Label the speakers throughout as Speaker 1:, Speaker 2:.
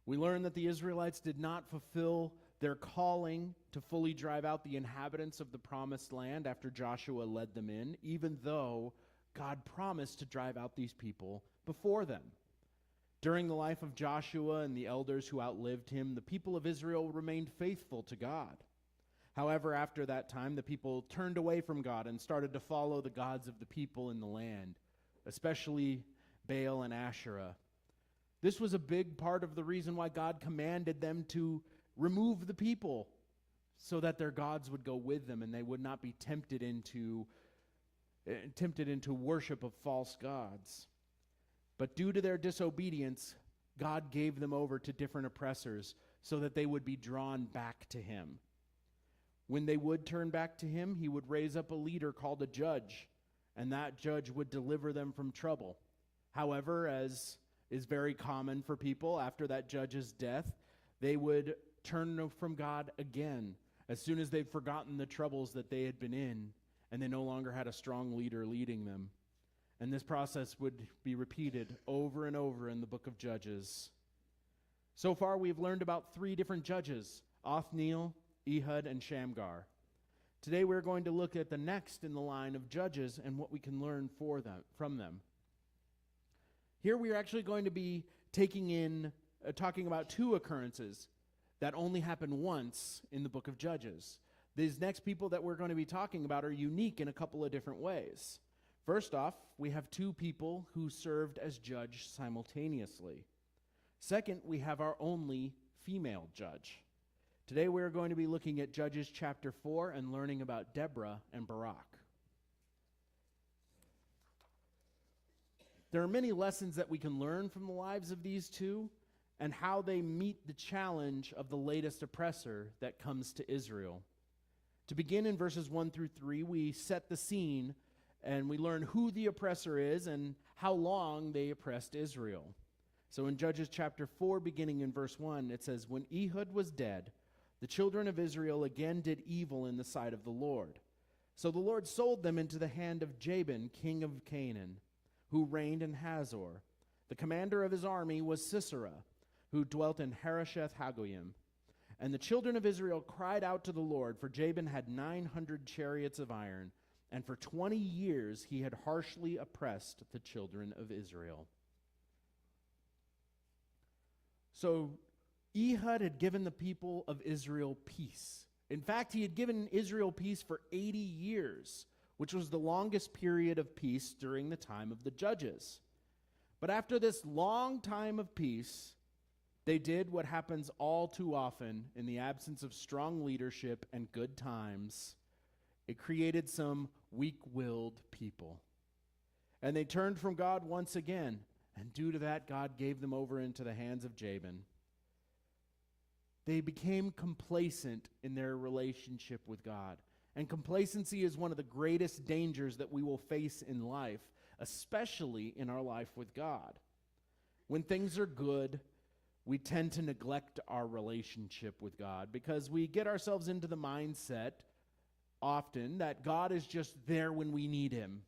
Speaker 1: We learn that the Israelites did not fulfill their calling to fully drive out the inhabitants of the promised land after Joshua led them in, even though God promised to drive out these people before them. During the life of Joshua and the elders who outlived him, the people of Israel remained faithful to God. However, after that time, the people turned away from God and started to follow the gods of the people in the land, especially Baal and Asherah. This was a big part of the reason why God commanded them to remove the people so that their gods would go with them and they would not be tempted into worship of false gods. But due to their disobedience, God gave them over to different oppressors so that they would be drawn back to him. When they would turn back to him, he would raise up a leader called a judge, and that judge would deliver them from trouble. However, as is very common for people, after that judge's death, they would turn from God again as soon as they'd forgotten the troubles that they had been in, and they no longer had a strong leader leading them. And this process would be repeated over and over in the book of Judges. So far, we've learned about 3 different judges: Othniel, Ehud, and Shamgar. Today, we're going to look at the next in the line of judges and what we can learn from them. Here, we are actually going to be talking about 2 occurrences that only happen once in the book of Judges. These next people that we're going to be talking about are unique in a couple of different ways. First off, we have 2 people who served as judge simultaneously. Second, we have our only female judge. Today we're going to be looking at Judges chapter 4 and learning about Deborah and Barak. There are many lessons that we can learn from the lives of these 2 and how they meet the challenge of the latest oppressor that comes to Israel. To begin in verses 1 through 3, we set the scene and we learn who the oppressor is and how long they oppressed Israel. So in Judges chapter 4, beginning in verse 1, it says, "When Ehud was dead, the children of Israel again did evil in the sight of the Lord. So the Lord sold them into the hand of Jabin, king of Canaan, who reigned in Hazor. The commander of his army was Sisera, who dwelt in Harosheth Hagoyim. And the children of Israel cried out to the Lord, for Jabin had 900 chariots of iron, and for 20 years he had harshly oppressed the children of Israel." So Ehud had given the people of Israel peace. In fact, he had given Israel peace for 80 years, which was the longest period of peace during the time of the judges. But after this long time of peace, they did what happens all too often in the absence of strong leadership and good times. It created some weak-willed people. And they turned from God once again, and due to that, God gave them over into the hands of Jabin. They became complacent in their relationship with God. And complacency is one of the greatest dangers that we will face in life, especially in our life with God. When things are good, we tend to neglect our relationship with God because we get ourselves into the mindset often that God is just there when we need him.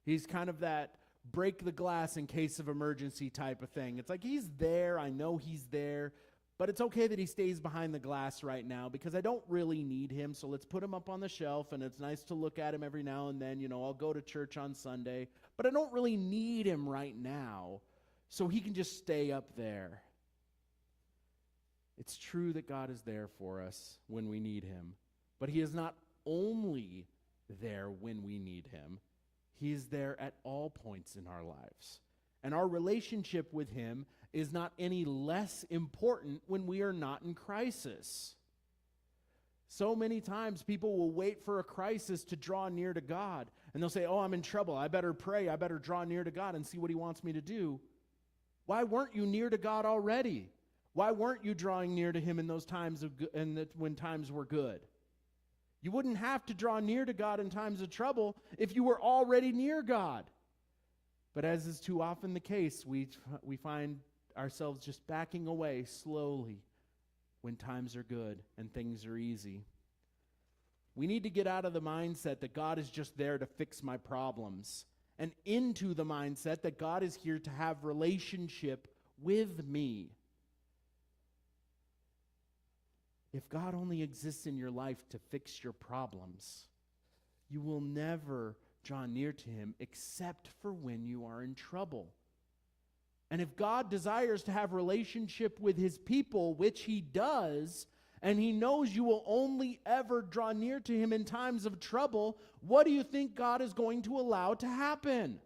Speaker 1: He's kind of that break the glass in case of emergency type of thing. It's like he's there, I know he's there, but it's okay that he stays behind the glass right now because I don't really need him, so let's put him up on the shelf, and it's nice to look at him every now and then. I'll go to church on Sunday, but I don't really need him right now, so he can just stay up there. It's true that God is there for us when we need him, but he is not only there when we need him. He is there at all points in our lives. And our relationship with him is not any less important when we are not in crisis. So many times people will wait for a crisis to draw near to God. And they'll say, oh, I'm in trouble. I better pray. I better draw near to God and see what he wants me to do. Why weren't you near to God already? Why weren't you drawing near to him in those times when times were good? You wouldn't have to draw near to God in times of trouble if you were already near God. But as is too often the case, we find ourselves just backing away slowly when times are good and things are easy. We need to get out of the mindset that God is just there to fix my problems and into the mindset that God is here to have relationship with me. If God only exists in your life to fix your problems, you will never draw near to him except for when you are in trouble. And if God desires to have relationship with his people, which he does, and he knows you will only ever draw near to him in times of trouble, what do you think God is going to allow to happen?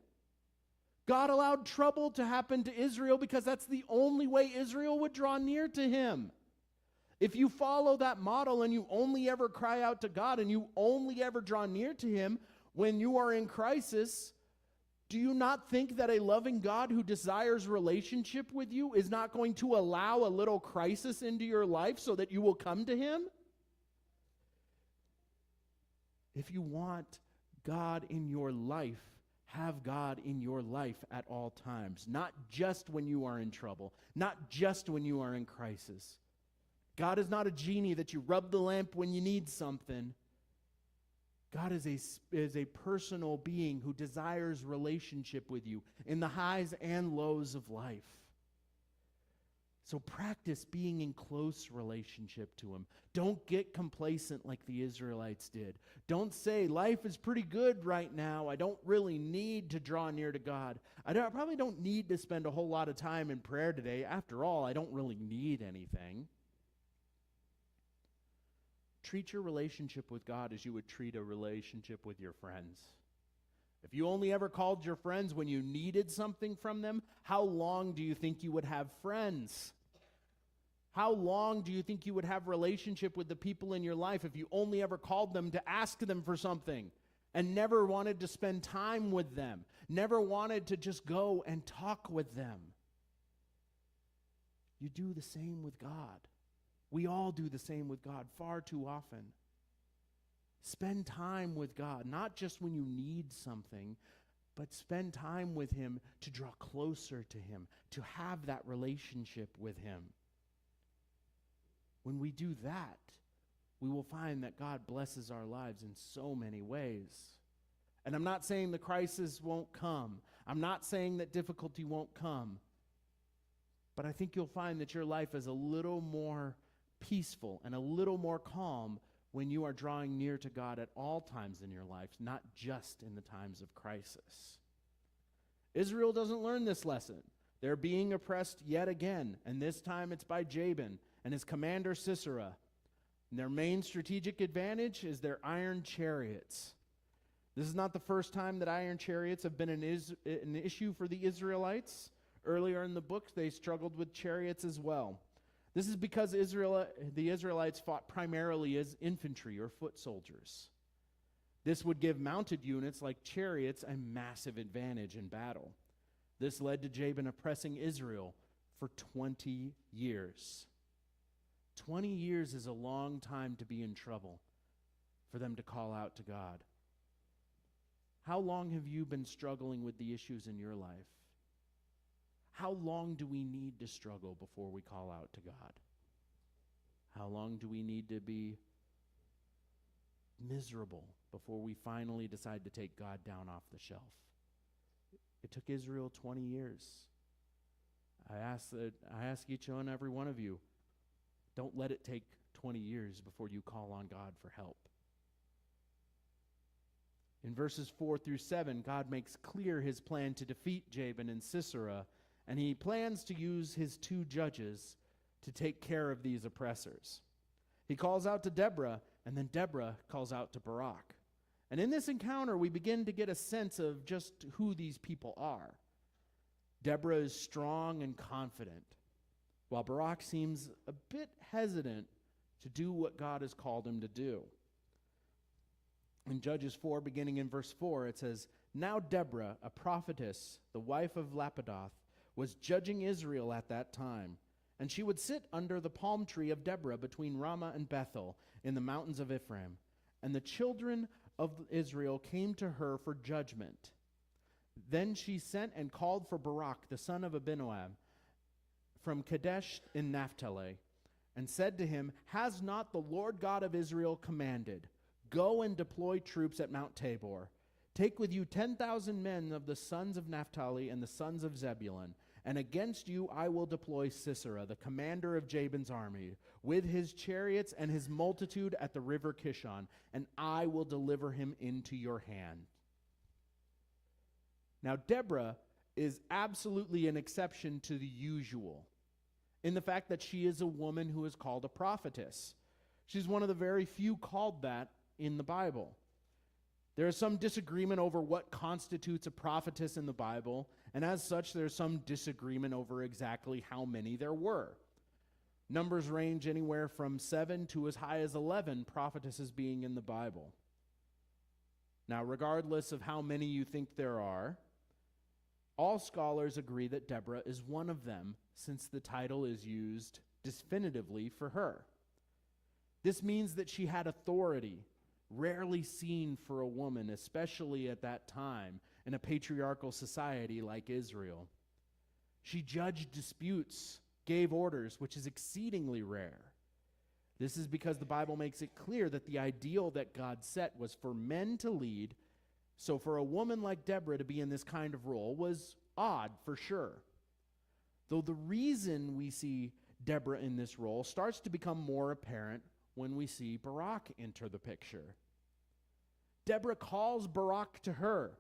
Speaker 1: God allowed trouble to happen to Israel because that's the only way Israel would draw near to him. If you follow that model and you only ever cry out to God and you only ever draw near to him when you are in crisis, do you not think that a loving God who desires relationship with you is not going to allow a little crisis into your life so that you will come to him? If you want God in your life, have God in your life at all times, not just when you are in trouble, not just when you are in crisis. God is not a genie that you rub the lamp when you need something. God is a personal being who desires relationship with you in the highs and lows of life. So practice being in close relationship to him. Don't get complacent like the Israelites did. Don't say, life is pretty good right now. I don't really need to draw near to God. I probably don't need to spend a whole lot of time in prayer today. After all, I don't really need anything. Treat your relationship with God as you would treat a relationship with your friends. If you only ever called your friends when you needed something from them, how long do you think you would have friends? How long do you think you would have relationship with the people in your life if you only ever called them to ask them for something and never wanted to spend time with them, never wanted to just go and talk with them? You do the same with God. We all do the same with God far too often. Spend time with God, not just when you need something, but spend time with him to draw closer to him, to have that relationship with him. When we do that, we will find that God blesses our lives in so many ways. And I'm not saying the crisis won't come. I'm not saying that difficulty won't come. But I think you'll find that your life is a little more peaceful and a little more calm when you are drawing near to God at all times in your life, not just in the times of crisis. Israel doesn't learn this lesson. They're being oppressed yet again, and this time it's by Jabin and his commander Sisera. And their main strategic advantage is their iron chariots. This is not the first time that iron chariots have been an issue for the Israelites. Earlier in the book, they struggled with chariots as well. This is because the Israelites fought primarily as infantry or foot soldiers. This would give mounted units like chariots a massive advantage in battle. This led to Jabin oppressing Israel for 20 years. 20 years is a long time to be in trouble for them to call out to God. How long have you been struggling with the issues in your life? How long do we need to struggle before we call out to God? How long do we need to be miserable before we finally decide to take God down off the shelf? It took Israel 20 years. I ask each and every one of you, don't let it take 20 years before you call on God for help. In verses 4 through 7, God makes clear his plan to defeat Jabin and Sisera, and he plans to use his two judges to take care of these oppressors. He calls out to Deborah, and then Deborah calls out to Barak. And in this encounter, we begin to get a sense of just who these people are. Deborah is strong and confident, while Barak seems a bit hesitant to do what God has called him to do. In Judges 4, beginning in verse 4, it says, "Now Deborah, a prophetess, the wife of Lapidoth, was judging Israel at that time. And she would sit under the palm tree of Deborah between Ramah and Bethel in the mountains of Ephraim. And the children of Israel came to her for judgment. Then she sent and called for Barak, the son of Abinoam, from Kadesh in Naphtali, and said to him, Has not the Lord God of Israel commanded, Go and deploy troops at Mount Tabor. Take with you 10,000 men of the sons of Naphtali and the sons of Zebulun, And against you I will deploy Sisera, the commander of Jabin's army, with his chariots and his multitude at the river Kishon, and I will deliver him into your hand. Now, Deborah is absolutely an exception to the usual in the fact that she is a woman who is called a prophetess. She's one of the very few called that in the Bible. There is some disagreement over what constitutes a prophetess in the Bible, and as such, there's some disagreement over exactly how many there were. Numbers range anywhere from 7 to as high as 11 prophetesses being in the Bible. Now, regardless of how many you think there are, all scholars agree that Deborah is one of them, since the title is used definitively for her. This means that she had authority, rarely seen for a woman, especially at that time in a patriarchal society like Israel. She judged disputes, gave orders, which is exceedingly rare. This is because the Bible makes it clear that the ideal that God set was for men to lead. So for a woman like Deborah to be in this kind of role was odd, for sure. Though the reason we see Deborah in this role starts to become more apparent when we see Barak enter the picture. Deborah calls Barak to her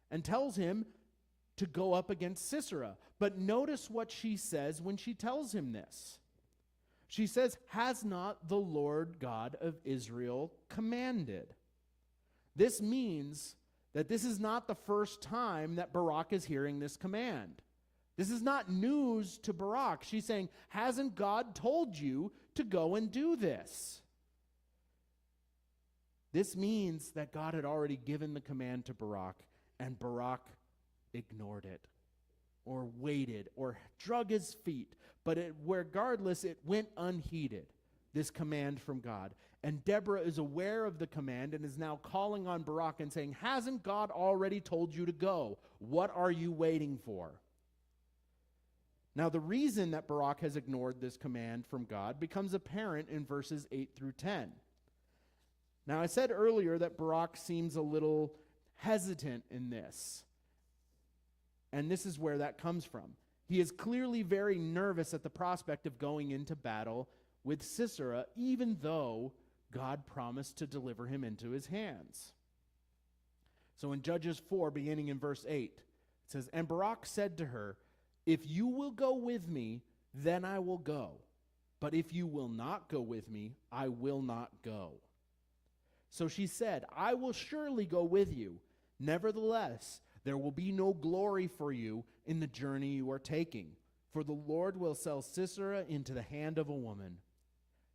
Speaker 1: and tells him to go up against Sisera. But notice what she says when she tells him this. She says, "Has not the Lord God of Israel commanded?" This means that this is not the first time that Barak is hearing this command. This is not news to Barak. She's saying, hasn't God told you to go and do this? This means that God had already given the command to Barak, and Barak ignored it, or waited, or drug his feet. But regardless, it went unheeded, this command from God. And Deborah is aware of the command and is now calling on Barak and saying, hasn't God already told you to go? What are you waiting for? Now, the reason that Barak has ignored this command from God becomes apparent in verses 8 through 10. Now, I said earlier that Barak seems a little hesitant in this. And this is where that comes from. He is clearly very nervous at the prospect of going into battle with Sisera, even though God promised to deliver him into his hands. So in Judges 4, beginning in verse 8, it says, "And Barak said to her, 'If you will go with me, then I will go. But if you will not go with me, I will not go.' So she said, 'I will surely go with you. Nevertheless, there will be no glory for you in the journey you are taking, for the Lord will sell Sisera into the hand of a woman.'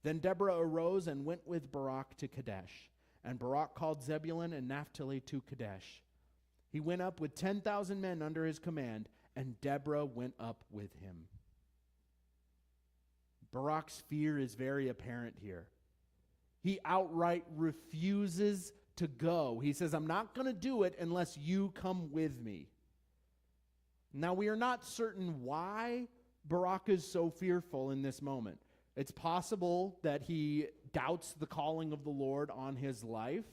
Speaker 1: Then Deborah arose and went with Barak to Kadesh. And Barak called Zebulun and Naphtali to Kadesh. He went up with 10,000 men under his command, and Deborah went up with him." Barak's fear is very apparent here. He outright refuses to go. He says, "I'm not going to do it unless you come with me." Now, we are not certain why Barak is so fearful in this moment. It's possible that he doubts the calling of the Lord on his life.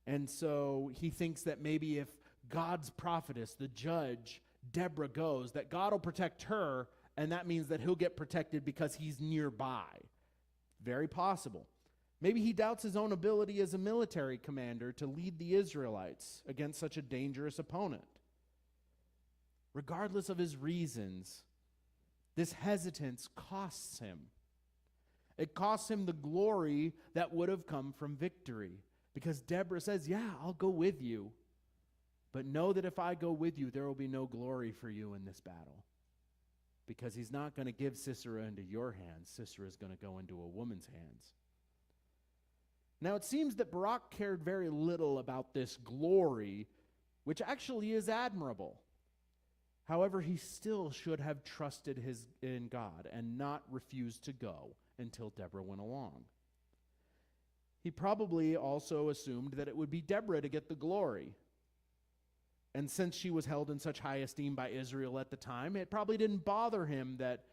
Speaker 1: And so he thinks that maybe if God's prophetess, the judge, Deborah, goes, that God will protect her, and that means that he'll get protected because he's nearby. Very possible. Maybe he doubts his own ability as a military commander to lead the Israelites against such a dangerous opponent. Regardless of his reasons, this hesitance costs him. It costs him the glory that would have come from victory. Because Deborah says, "Yeah, I'll go with you. But know that if I go with you, there will be no glory for you in this battle. Because he's not going to give Sisera into your hands. Sisera is going to go into a woman's hands." Now, it seems that Barak cared very little about this glory, which actually is admirable. However, he still should have trusted in God and not refused to go until Deborah went along. He probably also assumed that it would be Deborah to get the glory. And since she was held in such high esteem by Israel at the time, it probably didn't bother him that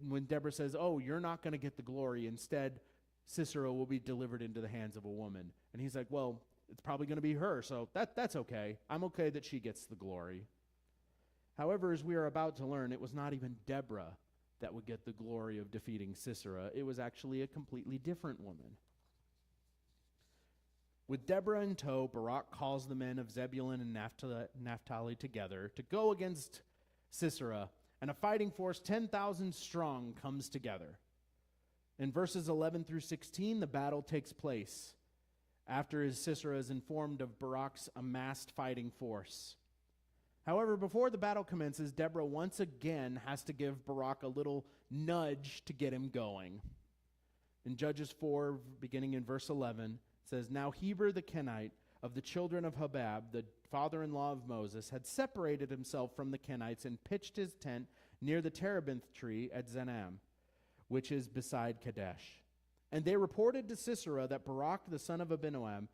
Speaker 1: when Deborah says, "Oh, you're not going to get the glory, instead Sisera will be delivered into the hands of a woman." And he's like, "Well, it's probably going to be her, so that's okay. I'm okay that she gets the glory." However, as we are about to learn, it was not even Deborah that would get the glory of defeating Sisera. It was actually a completely different woman. With Deborah in tow, Barak calls the men of Zebulun and Naphtali together to go against Sisera, and a fighting force 10,000 strong comes together. In verses 11 through 16, the battle takes place after Sisera is informed of Barak's amassed fighting force. However, before the battle commences, Deborah once again has to give Barak a little nudge to get him going. In Judges 4, beginning in verse 11, it says, "Now Heber the Kenite of the children of Hobab, the father-in-law of Moses, had separated himself from the Kenites and pitched his tent near the terebinth tree at Zenam, which is beside Kadesh. And they reported to Sisera that Barak the son of Abinoam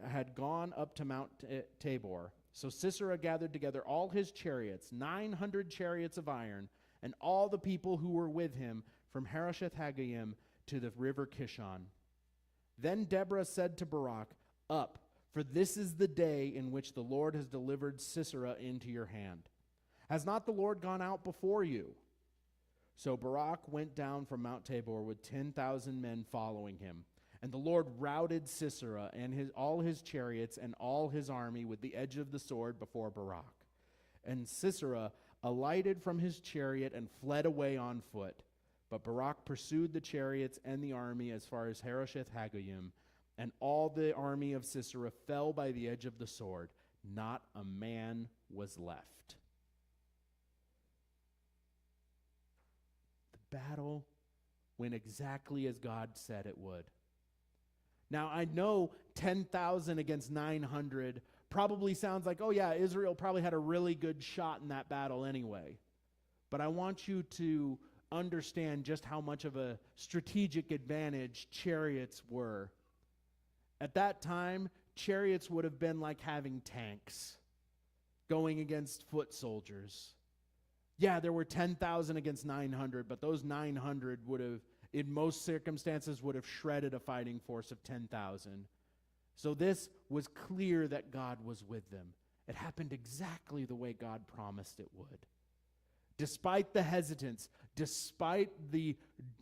Speaker 1: had gone up to Mount Tabor. So Sisera gathered together all his chariots, 900 chariots of iron, and all the people who were with him from Harosheth-Hagoyim to the river Kishon. Then Deborah said to Barak, 'Up, for this is the day in which the Lord has delivered Sisera into your hand. Has not the Lord gone out before you?' So Barak went down from Mount Tabor with 10,000 men following him. And the Lord routed Sisera and all his chariots and all his army with the edge of the sword before Barak. And Sisera alighted from his chariot and fled away on foot. But Barak pursued the chariots and the army as far as Harosheth-Hagoyim, and all the army of Sisera fell by the edge of the sword. Not a man was left." The battle went exactly as God said it would. Now, I know 10,000 against 900 probably sounds like, oh yeah, Israel probably had a really good shot in that battle anyway. But I want you to understand just how much of a strategic advantage chariots were. At that time, chariots would have been like having tanks going against foot soldiers. Yeah, there were 10,000 against 900, but those 900 would have, in most circumstances, would have shredded a fighting force of 10,000. So this was clear that God was with them. It happened exactly the way God promised it would. Despite the hesitance, despite the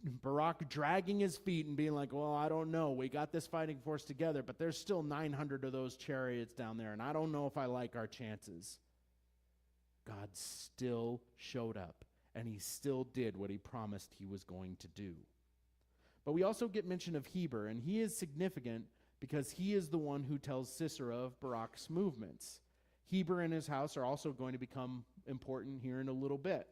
Speaker 1: Barak dragging his feet and being like, well, I don't know, we got this fighting force together, but there's still 900 of those chariots down there, and I don't know if I like our chances. God still showed up, and he still did what he promised he was going to do. But we also get mention of Heber, and he is significant because he is the one who tells Sisera of Barak's movements. Heber and his house are also going to become important here in a little bit.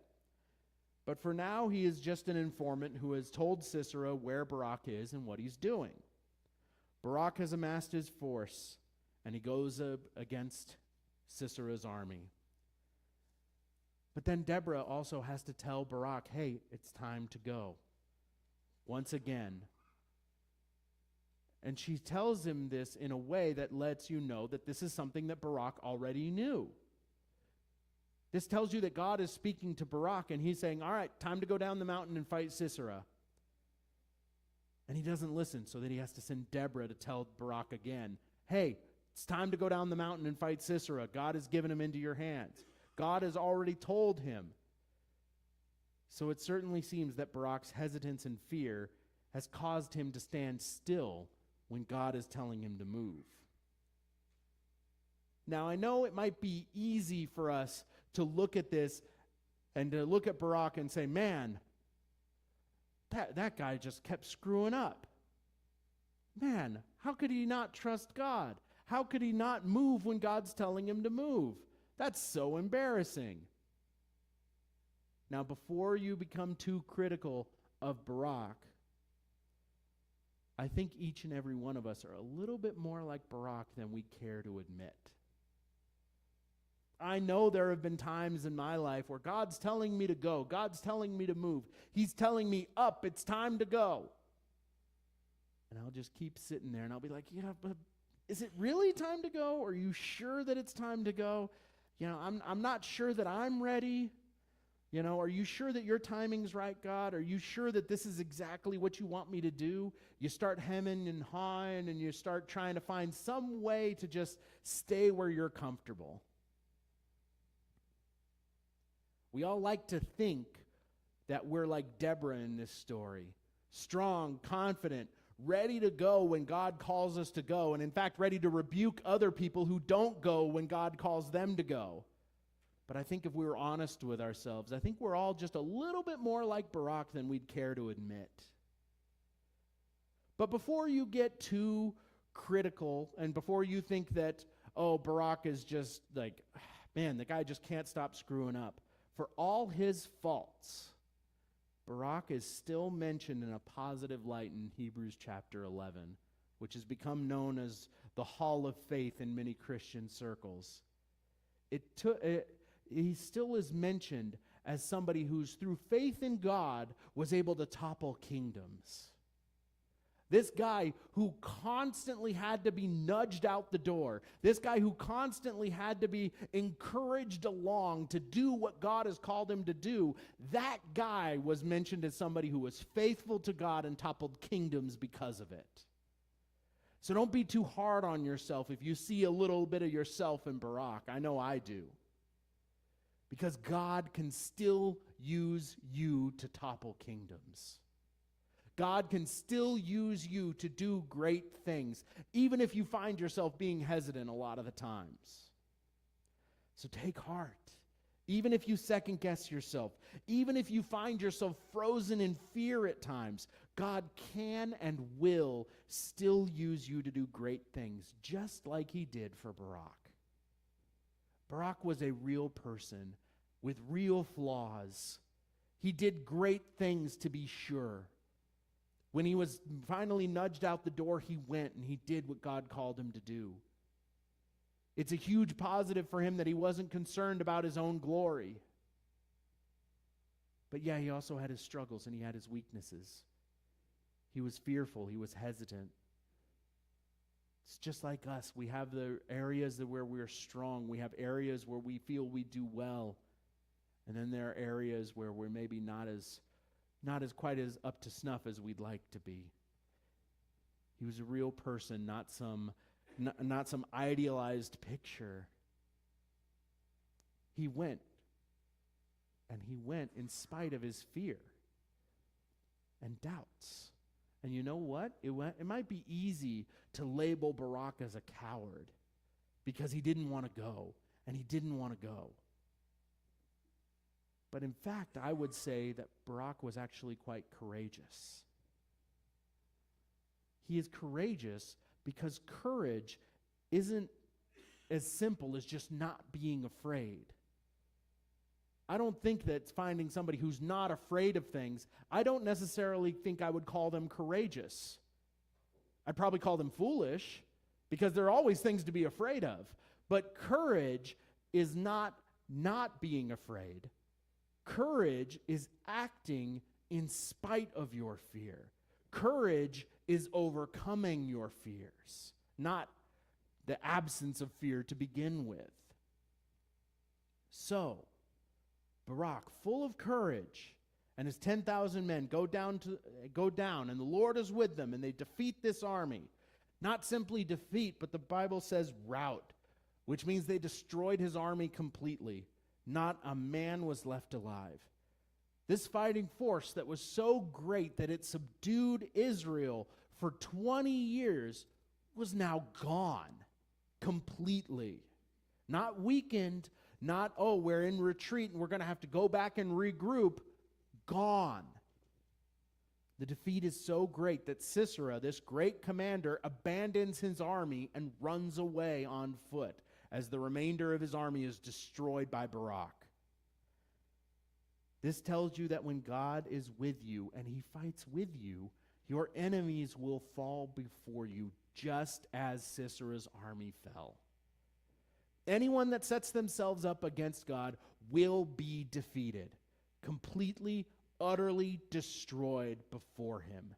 Speaker 1: But for now, he is just an informant who has told Sisera where Barak is and what he's doing. Barak has amassed his force, and he goes against Sisera's army. But then Deborah also has to tell Barak, hey, it's time to go. Once again. And she tells him this in a way that lets you know that this is something that Barak already knew. This tells you that God is speaking to Barak, and he's saying, all right, time to go down the mountain and fight Sisera. And he doesn't listen, so then he has to send Deborah to tell Barak again, hey, it's time to go down the mountain and fight Sisera. God has given him into your hands. God has already told him. So it certainly seems that Barak's hesitance and fear has caused him to stand still when God is telling him to move. Now, I know it might be easy for us to look at this and to look at Barak and say, man, that guy just kept screwing up. Man, how could he not trust God? How could he not move when God's telling him to move? That's so embarrassing. Now, before you become too critical of Barak, I think each and every one of us are a little bit more like Barak than we care to admit. I know there have been times in my life where God's telling me to go. God's telling me to move. He's telling me, up, it's time to go. And I'll just keep sitting there and I'll be like, yeah, but is it really time to go? Are you sure that it's time to go? You know, I'm not sure that I'm ready. You know, are you sure that your timing's right, God? Are you sure that this is exactly what you want me to do? You start hemming and hawing and you start trying to find some way to just stay where you're comfortable. We all like to think that we're like Deborah in this story. Strong, confident, ready to go when God calls us to go, and in fact, ready to rebuke other people who don't go when God calls them to go. But I think if we were honest with ourselves, I think we're all just a little bit more like Barak than we'd care to admit. But before you get too critical, and before you think that, oh, Barak is just like, man, the guy just can't stop screwing up, for all his faults, Barak is still mentioned in a positive light in Hebrews chapter 11, which has become known as the Hall of Faith in many Christian circles. He still is mentioned as somebody who's through faith in God was able to topple kingdoms. This guy who constantly had to be nudged out the door, this guy who constantly had to be encouraged along to do what God has called him to do, that guy was mentioned as somebody who was faithful to God and toppled kingdoms because of it. So don't be too hard on yourself if you see a little bit of yourself in Barak. I know I do. Because God can still use you to topple kingdoms. God can still use you to do great things, even if you find yourself being hesitant a lot of the times. So take heart. Even if you second guess yourself, even if you find yourself frozen in fear at times, God can and will still use you to do great things, just like he did for Barak. Barak was a real person with real flaws. He did great things, to be sure. When he was finally nudged out the door, he went and he did what God called him to do. It's a huge positive for him that he wasn't concerned about his own glory. But yeah, he also had his struggles and he had his weaknesses. He was fearful. He was hesitant. It's just like us. We have the areas where we're strong. We have areas where we feel we do well. And then there are areas where we're maybe not as quite as up to snuff as we'd like to be. He was a real person, not some idealized picture. He went, and he went in spite of his fear and doubts. And you know what? It might be easy to label Barak as a coward because he didn't want to go, and he didn't want to go. But in fact, I would say that Barak was actually quite courageous. He is courageous because courage isn't as simple as just not being afraid. I don't think that finding somebody who's not afraid of things, I don't necessarily think I would call them courageous. I'd probably call them foolish because there are always things to be afraid of. But courage is not being afraid. Courage is acting in spite of your fear. Courage is overcoming your fears, not the absence of fear to begin with. So, Barak, full of courage, and his 10,000 men go down, and the Lord is with them, and they defeat this army. Not simply defeat, but the Bible says rout, which means they destroyed his army completely. Not a man was left alive. This fighting force that was so great that it subdued Israel for 20 years was now gone completely. Not weakened, not, oh, we're in retreat and we're going to have to go back and regroup. Gone. The defeat is so great that Sisera, this great commander, abandons his army and runs away on foot as the remainder of his army is destroyed by Barak. This tells you that when God is with you and he fights with you, your enemies will fall before you, just as Sisera's army fell. Anyone that sets themselves up against God will be defeated, completely, utterly destroyed before him.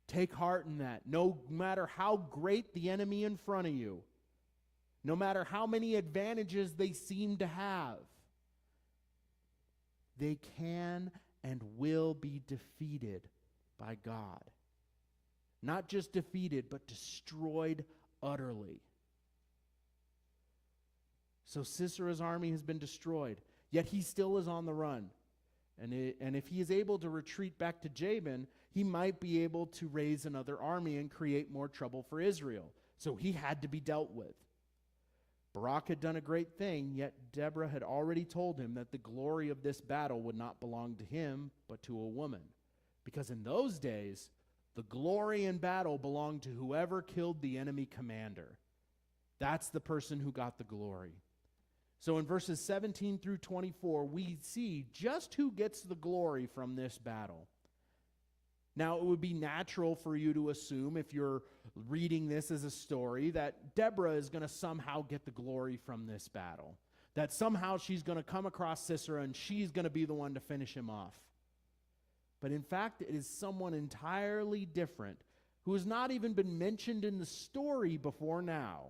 Speaker 1: Take heart in that. No matter how great the enemy in front of you, no matter how many advantages they seem to have, they can and will be defeated by God. Not just defeated, but destroyed utterly. So Sisera's army has been destroyed. Yet he still is on the run. And if he is able to retreat back to Jabin, he might be able to raise another army and create more trouble for Israel. So he had to be dealt with. Barak had done a great thing, yet Deborah had already told him that the glory of this battle would not belong to him, but to a woman. Because in those days, the glory in battle belonged to whoever killed the enemy commander. That's the person who got the glory. So in verses 17 through 24, we see just who gets the glory from this battle. Now, it would be natural for you to assume, if you're reading this as a story, that Deborah is going to somehow get the glory from this battle. That somehow she's going to come across Sisera and she's going to be the one to finish him off. But in fact, it is someone entirely different, who has not even been mentioned in the story before now,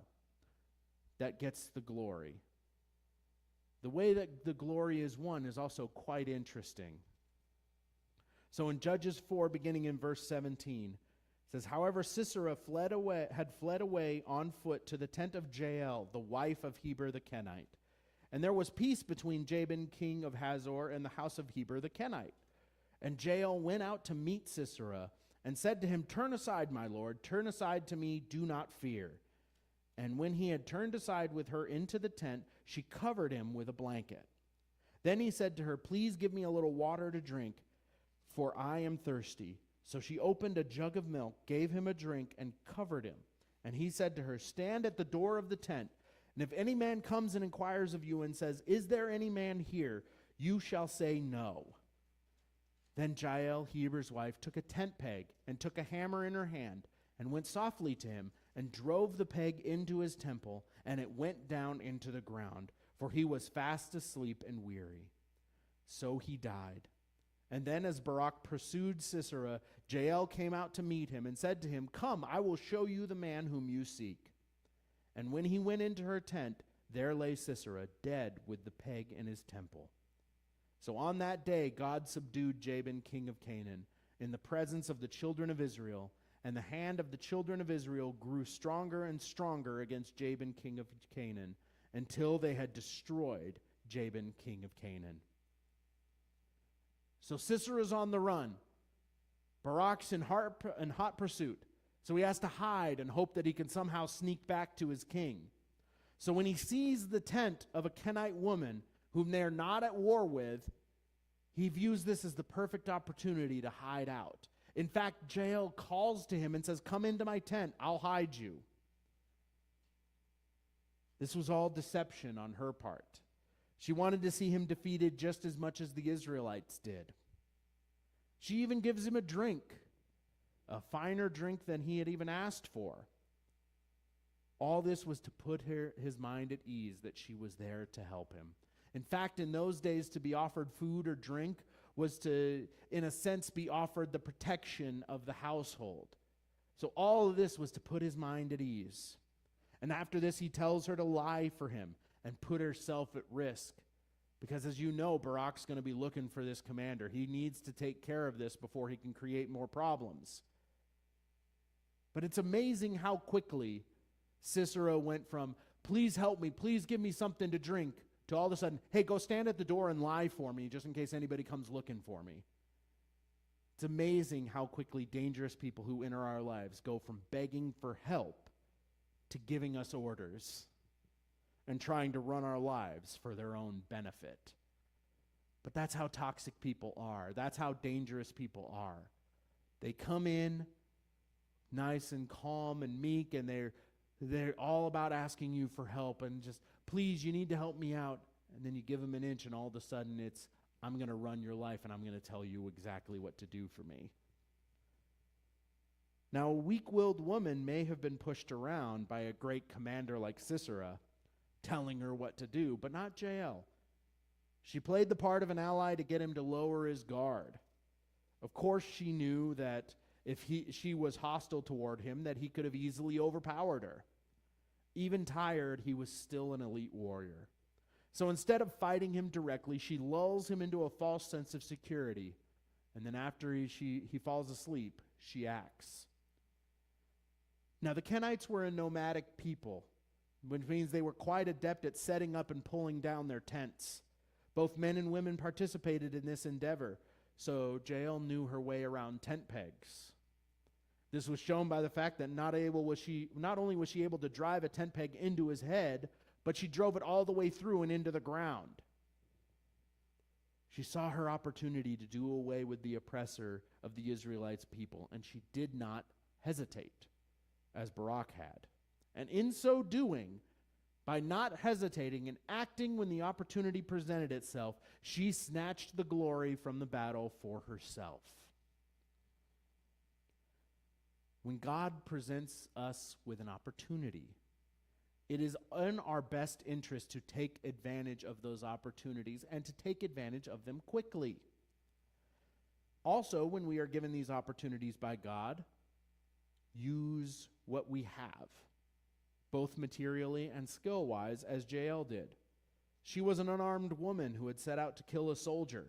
Speaker 1: that gets the glory. The way that the glory is won is also quite interesting. So in Judges 4, beginning in verse 17, it says, However, Sisera had fled away on foot to the tent of Jael, the wife of Heber the Kenite. And there was peace between Jabin, king of Hazor, and the house of Heber the Kenite. And Jael went out to meet Sisera, and said to him, Turn aside, my lord, turn aside to me, do not fear. And when he had turned aside with her into the tent, she covered him with a blanket. Then he said to her, Please give me a little water to drink, for I am thirsty. So she opened a jug of milk, gave him a drink, and covered him. And he said to her, Stand at the door of the tent, and if any man comes and inquires of you and says, Is there any man here? You shall say no. Then Jael, Heber's wife, took a tent peg and took a hammer in her hand and went softly to him and drove the peg into his temple, and it went down into the ground, for he was fast asleep and weary. So he died. And then as Barak pursued Sisera, Jael came out to meet him and said to him, Come, I will show you the man whom you seek. And when he went into her tent, there lay Sisera, dead with the peg in his temple. So on that day God subdued Jabin, king of Canaan, in the presence of the children of Israel, and the hand of the children of Israel grew stronger and stronger against Jabin, king of Canaan, until they had destroyed Jabin, king of Canaan. So Sisera's on the run. Barak's in hot pursuit. So he has to hide and hope that he can somehow sneak back to his king. So when he sees the tent of a Kenite woman whom they are not at war with, he views this as the perfect opportunity to hide out. In fact, Jael calls to him and says, Come into my tent, I'll hide you. This was all deception on her part. She wanted to see him defeated just as much as the Israelites did. She even gives him a drink, a finer drink than he had even asked for. All this was to put his mind at ease that she was there to help him. In fact, in those days, to be offered food or drink was to, in a sense, be offered the protection of the household. So all of this was to put his mind at ease. And after this, he tells her to lie for him and put herself at risk. Because as you know, Barak's going to be looking for this commander. He needs to take care of this before he can create more problems. But it's amazing how quickly Sisera went from, Please help me, please give me something to drink, to all of a sudden, Hey, go stand at the door and lie for me just in case anybody comes looking for me. It's amazing how quickly dangerous people who enter our lives go from begging for help to giving us orders and trying to run our lives for their own benefit. But that's how toxic people are. That's how dangerous people are. They come in nice and calm and meek, and they're all about asking you for help and just, Please, you need to help me out. And then you give them an inch, and all of a sudden it's, I'm going to run your life, and I'm going to tell you exactly what to do for me. Now, a weak-willed woman may have been pushed around by a great commander like Sisera, telling her what to do, but not Jael. She played the part of an ally to get him to lower his guard. Of course, she knew that if she was hostile toward him, that he could have easily overpowered her. Even tired, he was still an elite warrior. So instead of fighting him directly, she lulls him into a false sense of security. And then after he falls asleep, she acts. Now, the Kenites were a nomadic people, which means they were quite adept at setting up and pulling down their tents. Both men and women participated in this endeavor, so Jael knew her way around tent pegs. This was shown by the fact that not only was she able to drive a tent peg into his head, but she drove it all the way through and into the ground. She saw her opportunity to do away with the oppressor of the Israelites people, and she did not hesitate, as Barak had. And in so doing, by not hesitating and acting when the opportunity presented itself, she snatched the glory from the battle for herself. When God presents us with an opportunity, it is in our best interest to take advantage of those opportunities and to take advantage of them quickly. Also, when we are given these opportunities by God, use what we have, both materially and skill-wise, as Jael did. She was an unarmed woman who had set out to kill a soldier.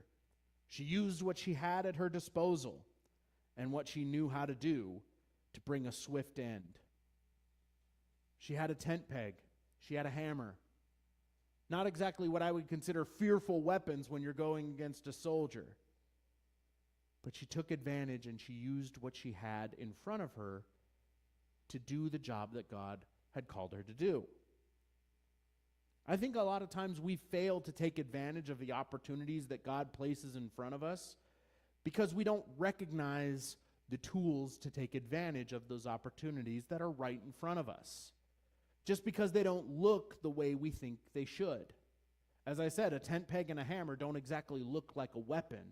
Speaker 1: She used what she had at her disposal and what she knew how to do to bring a swift end. She had a tent peg. She had a hammer. Not exactly what I would consider fearful weapons when you're going against a soldier. But she took advantage and she used what she had in front of her to do the job that God had called her to do. I think a lot of times we fail to take advantage of the opportunities that God places in front of us because we don't recognize the tools to take advantage of those opportunities that are right in front of us, just because they don't look the way we think they should. As I said, a tent peg and a hammer don't exactly look like a weapon.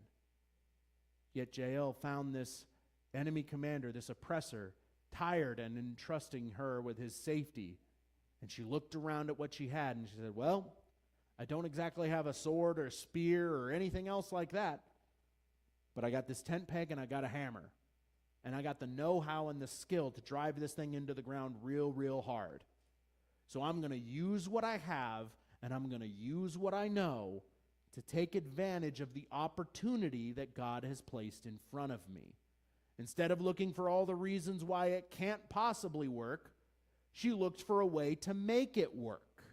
Speaker 1: Yet Jael found this enemy commander, this oppressor, tired and entrusting her with his safety. And she looked around at what she had and she said, well, I don't exactly have a sword or a spear or anything else like that, but I got this tent peg and I got a hammer. And I got the know-how and the skill to drive this thing into the ground real hard. So I'm going to use what I have and I'm going to use what I know to take advantage of the opportunity that God has placed in front of me. Instead of looking for all the reasons why it can't possibly work, she looked for a way to make it work.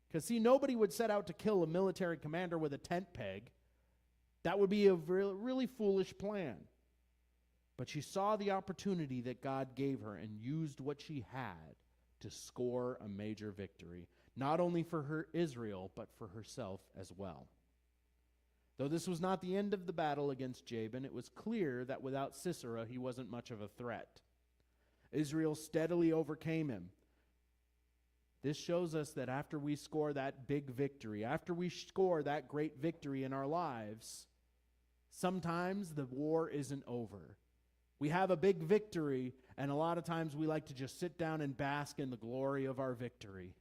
Speaker 1: Because, see, nobody would set out to kill a military commander with a tent peg. That would be a really foolish plan. But she saw the opportunity that God gave her and used what she had to score a major victory, not only for her Israel, but for herself as well. Though this was not the end of the battle against Jabin, it was clear that without Sisera, he wasn't much of a threat. Israel steadily overcame him. This shows us that after we score that big victory, after we score that great victory in our lives, sometimes the war isn't over. We have a big victory, and a lot of times we like to just sit down and bask in the glory of our victory.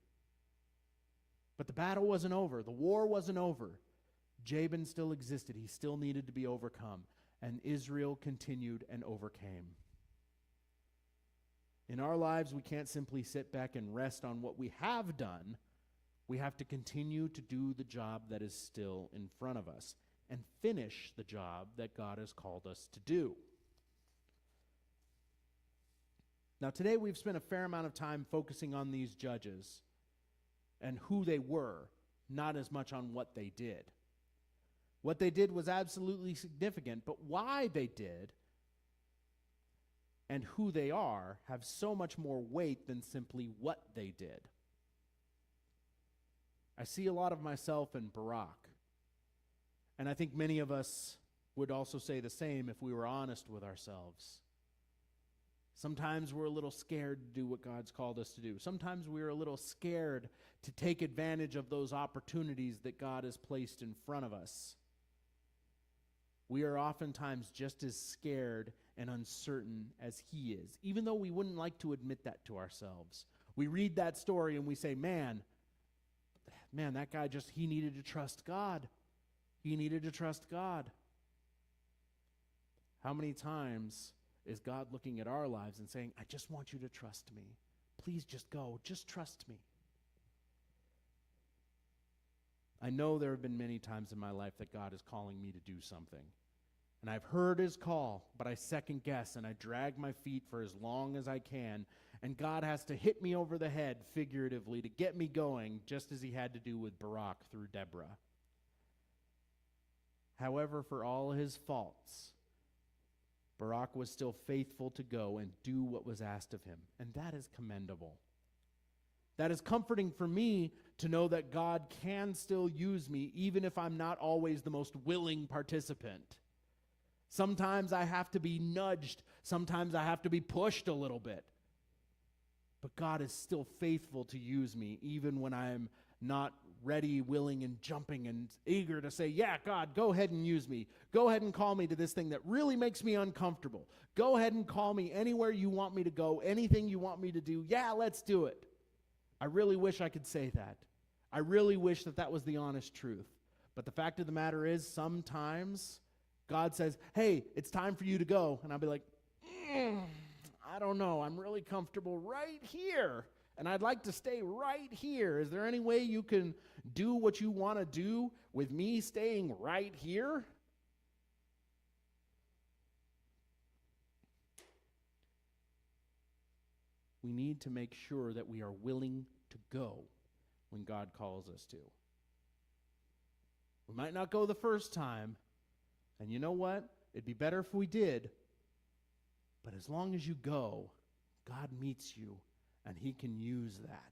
Speaker 1: But the battle wasn't over. The war wasn't over. Jabin still existed. He still needed to be overcome. And Israel continued and overcame. In our lives, we can't simply sit back and rest on what we have done. We have to continue to do the job that is still in front of us and finish the job that God has called us to do. Now, today we've spent a fair amount of time focusing on these judges and who they were, not as much on what they did. What they did was absolutely significant, but why they did and who they are have so much more weight than simply what they did. I see a lot of myself in Barak, and I think many of us would also say the same if we were honest with ourselves. Sometimes we're a little scared to do what God's called us to do. Sometimes we're a little scared to take advantage of those opportunities that God has placed in front of us. We are oftentimes just as scared and uncertain as he is, even though we wouldn't like to admit that to ourselves. We read that story and we say, man, that guy he needed to trust God. He needed to trust God. How many times is God looking at our lives and saying, I just want you to trust me. Please just go. Just trust me. I know there have been many times in my life that God is calling me to do something. And I've heard his call, but I second guess and I drag my feet for as long as I can. And God has to hit me over the head figuratively to get me going, just as he had to do with Barak through Deborah. However, for all his faults, Barak was still faithful to go and do what was asked of him. And that is commendable. That is comforting for me to know that God can still use me, even if I'm not always the most willing participant. Sometimes I have to be nudged. Sometimes I have to be pushed a little bit. But God is still faithful to use me, even when I'm not ready, willing, and jumping and eager to say, yeah, God, go ahead and use me. Go ahead and call me to this thing that really makes me uncomfortable. Go ahead and call me anywhere you want me to go, anything you want me to do. Yeah, let's do it. I really wish I could say that. I really wish that that was the honest truth. But the fact of the matter is, sometimes God says, hey, it's time for you to go. And I'll be like, I don't know. I'm really comfortable right here. And I'd like to stay right here. Is there any way you can do what you want to do with me staying right here? We need to make sure that we are willing to go when God calls us to. We might not go the first time, and you know what? It'd be better if we did. But as long as you go, God meets you, and he can use that.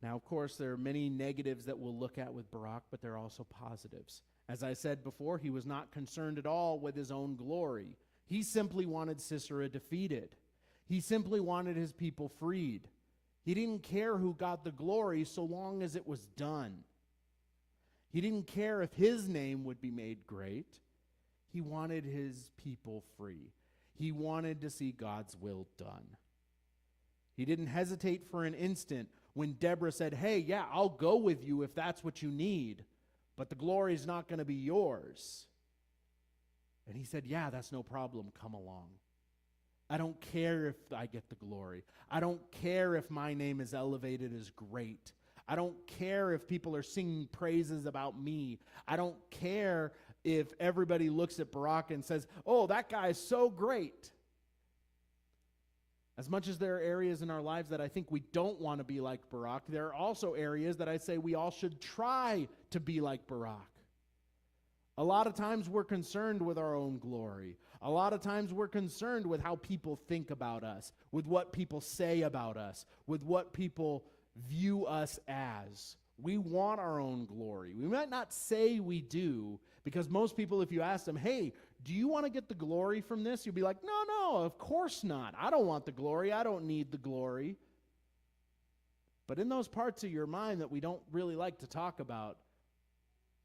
Speaker 1: Now, of course, there are many negatives that we'll look at with Barak, but there are also positives. As I said before, he was not concerned at all with his own glory. He simply wanted Sisera defeated. He simply wanted his people freed. He didn't care who got the glory so long as it was done. He didn't care if his name would be made great. He wanted his people free. He wanted to see God's will done. He didn't hesitate for an instant when Deborah said, hey, yeah, I'll go with you if that's what you need, but the glory is not going to be yours. And he said, yeah, that's no problem. Come along. I don't care if I get the glory. I don't care if my name is elevated as great. I don't care if people are singing praises about me. I don't care if everybody looks at Barak and says, oh, that guy is so great. As much as there are areas in our lives that I think we don't want to be like Barak, there are also areas that I say we all should try to be like Barak. A lot of times we're concerned with our own glory. A lot of times we're concerned with how people think about us, with what people say about us, with what people view us as. We want our own glory. We might not say we do, because most people, if you ask them, hey, do you want to get the glory from this? You'll be like, no, of course not. I don't want the glory. I don't need the glory. But in those parts of your mind that we don't really like to talk about,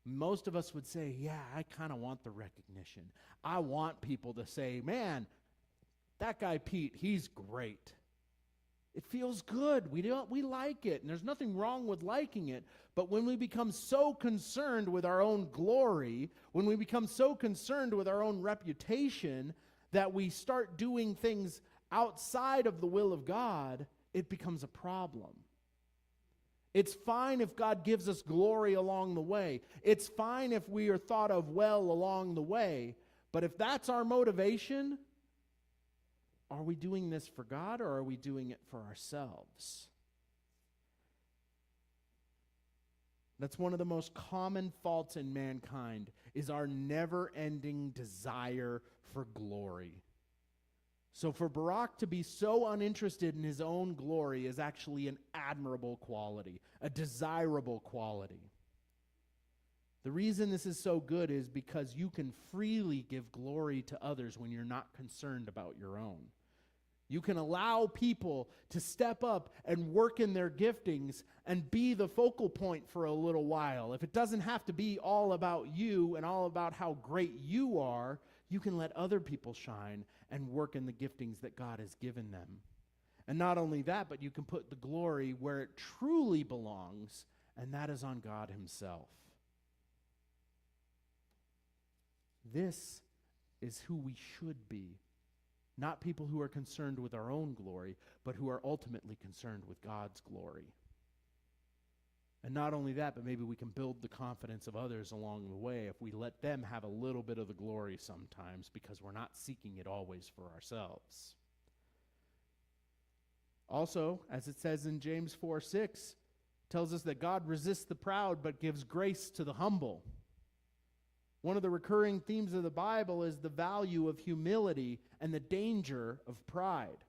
Speaker 1: most of us would say, yeah, I kind of want the recognition. I want people to say, man, that guy Pete, he's great. It feels good. We like it, and there's nothing wrong with liking it. But when we become so concerned with our own glory, when we become so concerned with our own reputation that we start doing things outside of the will of God, it becomes a problem. It's fine if God gives us glory along the way. It's fine if we are thought of well along the way. But if that's our motivation, are we doing this for God or are we doing it for ourselves? That's one of the most common faults in mankind, is our never-ending desire for glory. So for Barak to be so uninterested in his own glory is actually an admirable quality, a desirable quality. The reason this is so good is because you can freely give glory to others when you're not concerned about your own. You can allow people to step up and work in their giftings and be the focal point for a little while. If it doesn't have to be all about you and all about how great you are, you can let other people shine and work in the giftings that God has given them. And not only that, but you can put the glory where it truly belongs, and that is on God himself. This is who we should be. Not people who are concerned with our own glory, but who are ultimately concerned with God's glory. And not only that, but maybe we can build the confidence of others along the way if we let them have a little bit of the glory sometimes, because we're not seeking it always for ourselves. Also, as it says in James 4:6, tells us that God resists the proud but gives grace to the humble. One of the recurring themes of the Bible is the value of humility and the danger of pride.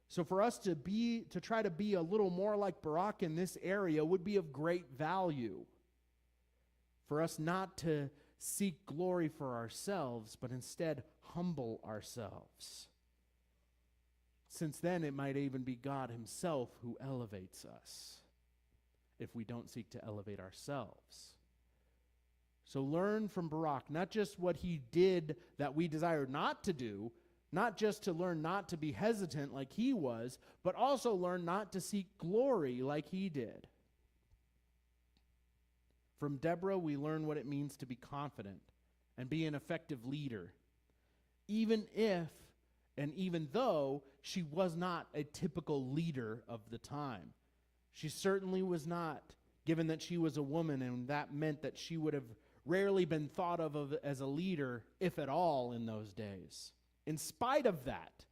Speaker 1: So for us to try to be a little more like Barak in this area would be of great value. For us not to seek glory for ourselves, but instead humble ourselves. Since then, it might even be God himself who elevates us if we don't seek to elevate ourselves. So learn from Barak, not just what he did that we desire not to do, not just to learn not to be hesitant like he was, but also learn not to seek glory like he did. From Deborah, we learn what it means to be confident and be an effective leader, even if and even though she was not a typical leader of the time. She certainly was not, given that she was a woman, and that meant that she would have rarely been thought of as a leader, if at all, in those days. In spite of that,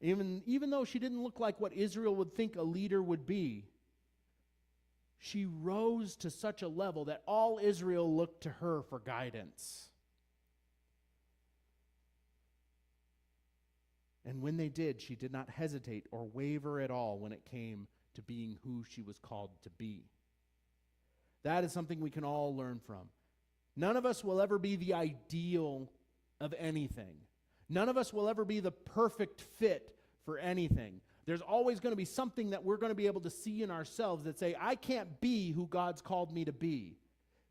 Speaker 1: even though she didn't look like what Israel would think a leader would be, she rose to such a level that all Israel looked to her for guidance. And when they did, she did not hesitate or waver at all when it came to being who she was called to be. That is something we can all learn from. None of us will ever be the ideal of anything. None of us will ever be the perfect fit for anything. There's always going to be something that we're going to be able to see in ourselves that say, I can't be who God's called me to be.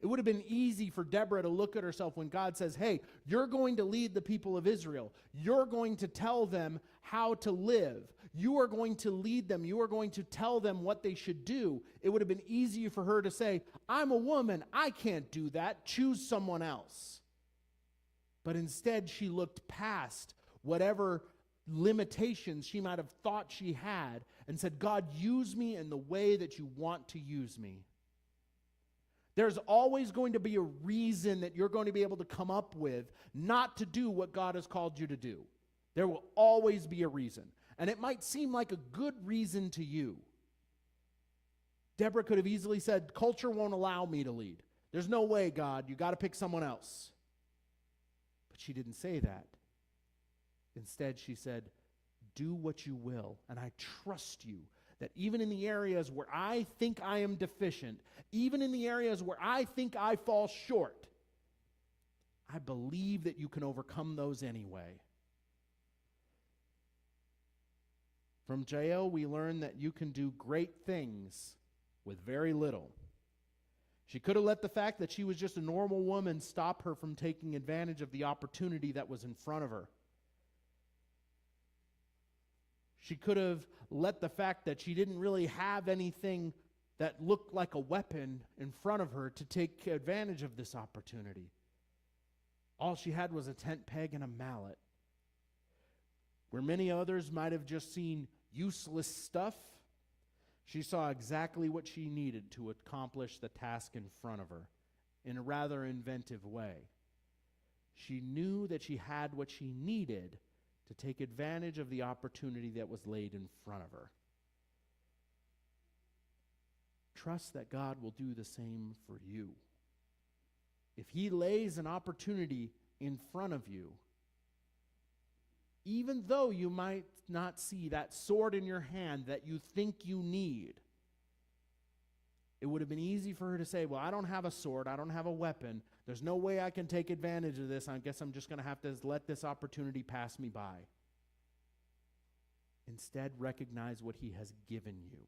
Speaker 1: It would have been easy for Deborah to look at herself when God says, hey, you're going to lead the people of Israel. You're going to tell them how to live. You are going to lead them. You are going to tell them what they should do. It would have been easy for her to say, I'm a woman. I can't do that. Choose someone else. But instead, she looked past whatever limitations she might have thought she had and said, God, use me in the way that you want to use me. There's always going to be a reason that you're going to be able to come up with not to do what God has called you to do. There will always be a reason. And it might seem like a good reason to you. Deborah could have easily said, culture won't allow me to lead. There's no way, God. You got to pick someone else. But she didn't say that. Instead, she said, do what you will, and I trust you that even in the areas where I think I am deficient, even in the areas where I think I fall short, I believe that you can overcome those anyway. From Jael, we learn that you can do great things with very little. She could have let the fact that she was just a normal woman stop her from taking advantage of the opportunity that was in front of her. She could have let the fact that she didn't really have anything that looked like a weapon in front of her to take advantage of this opportunity. All she had was a tent peg and a mallet. Where many others might have just seen useless stuff, she saw exactly what she needed to accomplish the task in front of her in a rather inventive way. She knew that she had what she needed to take advantage of the opportunity that was laid in front of her. Trust that God will do the same for you. If he lays an opportunity in front of you, even though you might not see that sword in your hand that you think you need, it would have been easy for her to say, well, I don't have a sword, I don't have a weapon, there's no way I can take advantage of this, I guess I'm just going to have to let this opportunity pass me by. Instead, recognize what he has given you.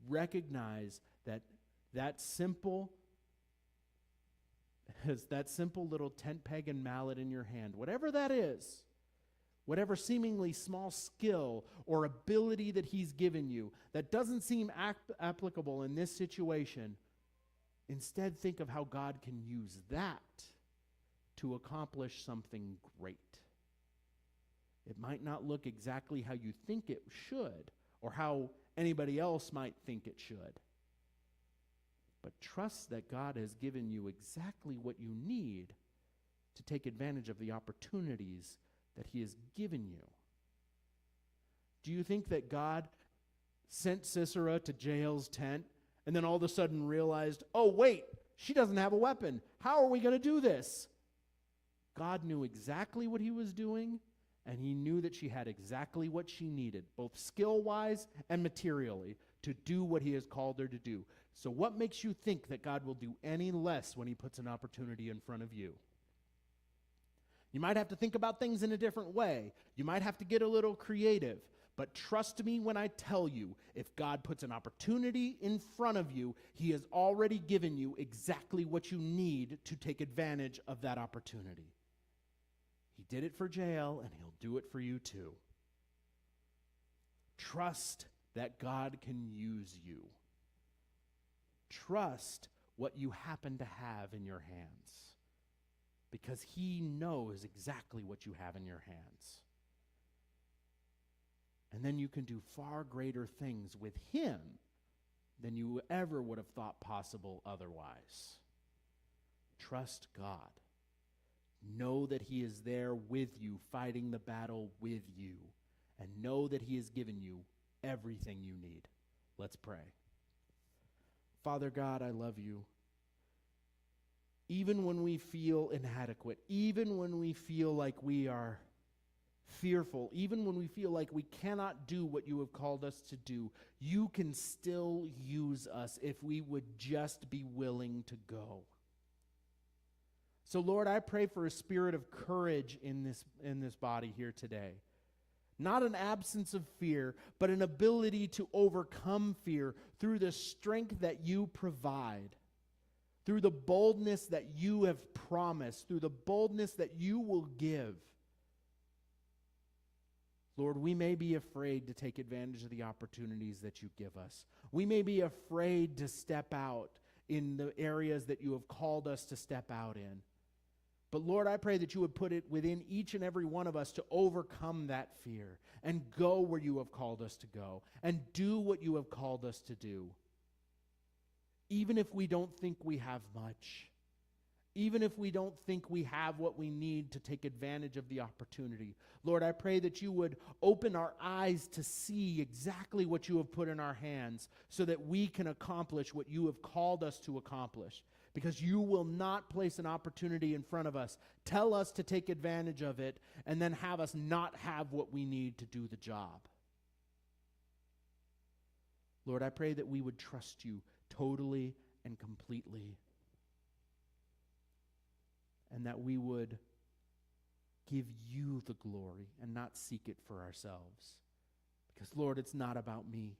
Speaker 1: Recognize that simple little tent peg and mallet in your hand, whatever that is, whatever seemingly small skill or ability that he's given you that doesn't seem applicable in this situation, instead think of how God can use that to accomplish something great. It might not look exactly how you think it should or how anybody else might think it should, but trust that God has given you exactly what you need to take advantage of the opportunities that he has given you. Do you think that God sent Sisera to Jael's tent and then all of a sudden realized, oh, wait, she doesn't have a weapon. How are we going to do this? God knew exactly what he was doing, and he knew that she had exactly what she needed, both skill-wise and materially, to do what he has called her to do. So what makes you think that God will do any less when he puts an opportunity in front of you? You might have to think about things in a different way. You might have to get a little creative. But trust me when I tell you, if God puts an opportunity in front of you, he has already given you exactly what you need to take advantage of that opportunity. He did it for Jael, and he'll do it for you too. Trust that God can use you. Trust what you happen to have in your hands, because he knows exactly what you have in your hands. And then you can do far greater things with him than you ever would have thought possible otherwise. Trust God. Know that he is there with you, fighting the battle with you. And know that he has given you everything you need. Let's pray. Father God, I love you. Even when we feel inadequate, even when we feel like we are fearful, even when we feel like we cannot do what you have called us to do, you can still use us if we would just be willing to go. So Lord, I pray for a spirit of courage in this body here today. Not an absence of fear, but an ability to overcome fear through the strength that you provide, through the boldness that you have promised, through the boldness that you will give. Lord, we may be afraid to take advantage of the opportunities that you give us. We may be afraid to step out in the areas that you have called us to step out in. But Lord, I pray that you would put it within each and every one of us to overcome that fear and go where you have called us to go and do what you have called us to do. Even if we don't think we have much, even if we don't think we have what we need to take advantage of the opportunity. Lord, I pray that you would open our eyes to see exactly what you have put in our hands so that we can accomplish what you have called us to accomplish. Because you will not place an opportunity in front of us, tell us to take advantage of it, and then have us not have what we need to do the job. Lord, I pray that we would trust you totally and completely, and that we would give you the glory and not seek it for ourselves. Because, Lord, it's not about me.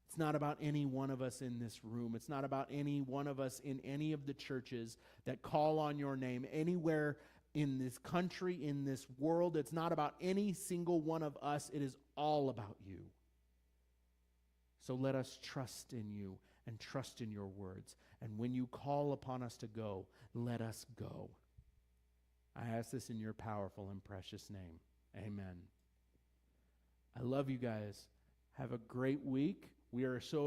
Speaker 1: It's not about any one of us in this room. It's not about any one of us in any of the churches that call on your name anywhere in this country, in this world. It's not about any single one of us. It is all about you. So let us trust in you and trust in your words. And when you call upon us to go, let us go. I ask this in your powerful and precious name. Amen. I love you guys. Have a great week. We are so